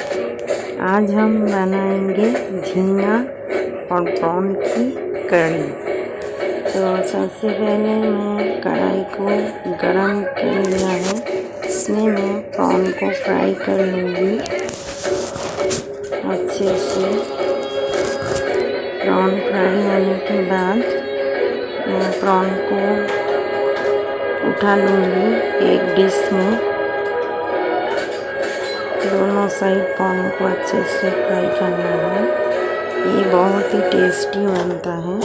आज हम बनाएंगे झींगा और प्रॉन की कढ़ी। तो सबसे पहले मैं कढ़ाई को गरम कर लिया है, इसमें मैं प्रॉन को फ्राई कर लूँगी अच्छे से। प्रॉन फ्राई होने के बाद मैं प्रॉन को उठा लूँगी एक डिश में। दोनों साइड प्रॉन को अच्छे से फ्राई करना है। ये बहुत ही टेस्टी बनता है,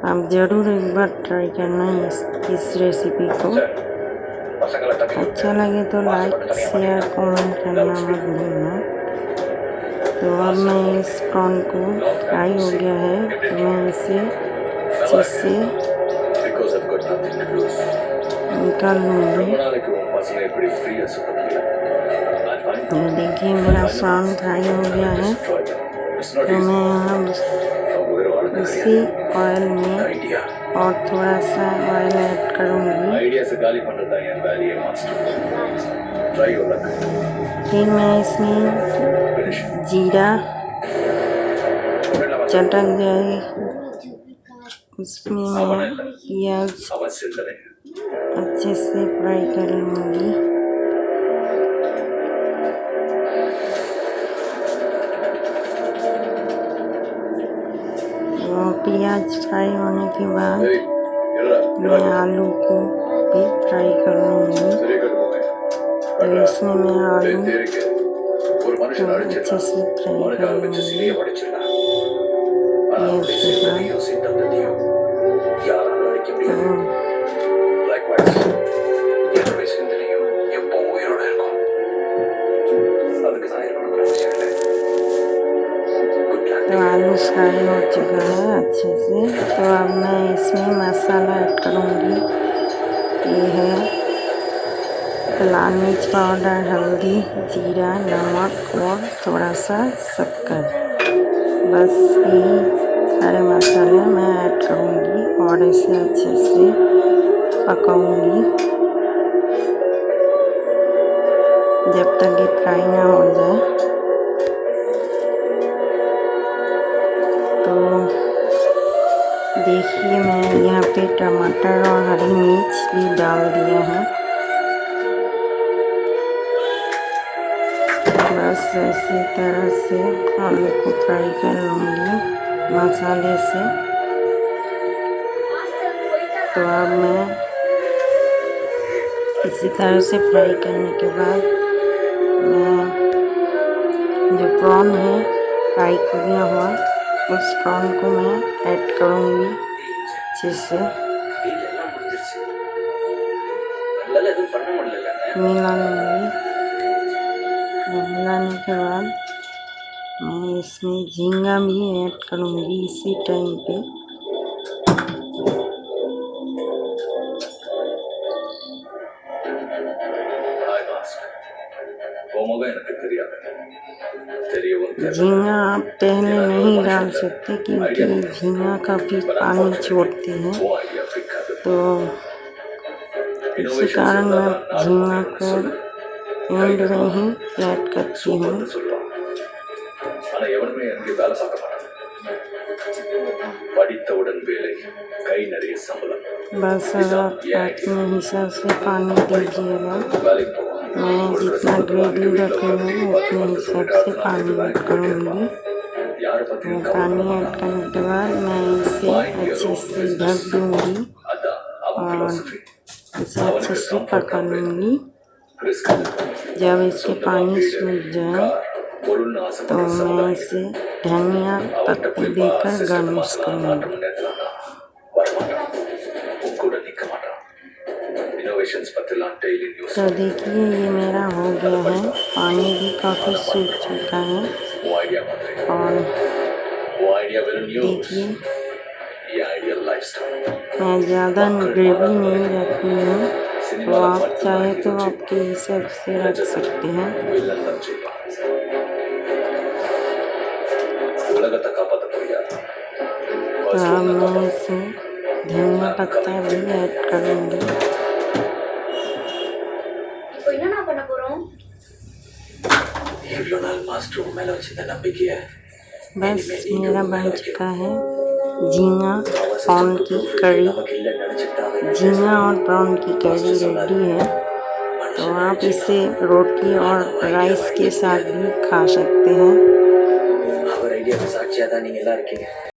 आप ज़रूर एक बार ट्राई करना इस रेसिपी को। अच्छा लगे तो लाइक शेयर कमेंट करना मत भूलना। तो अब मैं इस प्रॉन को फ्राई हो गया है, तो मैं इसे अच्छे से निकाल लूँगी। ये देखिए मेरा प्रॉन फ्राई हो गया है, तो मैं यहाँ उसी ऑयल में और थोड़ा सा ऑयल ऐड करूँगी। फिर मैं इसमें जीरा चटक जाए, उसमें मैं प्याज अच्छे से फ्राई कर लूँगी। प्याज फ्राई होने के बाद मैं आलू को भी फ्राई कर लूँगी। तो इसमें मैं आलू को अच्छे से फ्राई कर लूँगी प्याज के साथ। तो आलू फ्राई हो चुका है अच्छे से। तो अब मैं इसमें मसाला ऐड करूँगी। ये है लाल मिर्च पाउडर, हल्दी, जीरा, नमक और थोड़ा सा शक्कर। बस यही सारे मसाले मैं ऐड करूँगी और इसे अच्छे से पकाऊँगी जब तक ये फ्राई ना हो जाए। तो देखिए मैं यहाँ पे टमाटर और हरी मिर्च भी डाल दिया है। बस इसी तरह से आलू को फ्राई कर लूँगी मसाले से। तो अब मैं इसी तरह से फ्राई करने के बाद मैं जो प्रॉन है फ्राई किया हुआ, उस प्रॉन को मैं ऐड करूँगी अच्छे से मिला लूँगी। मिलाने के बाद मैं इसमें झींगा भी ऐड करूँगी इसी टाइम पे। झींगा आप पहले नहीं डाल सकते क्योंकि झींगा काफ़ी पानी छोड़ते हैं, तो इसी कारण मैं झींगा को एंड में ही ऐड करती हूँ। बस अब आप अपने हिसाब से पानी दीजिएगा। मैं जितना ग्रेवी रखी हूँ उतने हिसाब से पानी ऐड करूँगी। पानी ऐड करने के बाद मैं इसे अच्छे से ढक दूँगी और इसे अच्छे से पका लूँगी। जब इसके पानी सूख जाए तो मैं इसे धनिया पत्ती देकर गार्निश करूँगी। तो देखिए ये मेरा हो गया है, पानी भी काफ़ी सूख चुका है। और देखिए मैं ज़्यादा ग्रेवी नहीं रखी हूँ, तो आप चाहे तो आपके हिसाब से रख सकते हैं। तो अब मैं इसमें धनिया पत्ता भी ऐड करूँगी। बस मेरा बन चुका है झींगा प्रॉन की करी। झींगा और प्रॉन की करी रेडी है। तो आप इसे रोटी और राइस के साथ भी खा सकते हैं।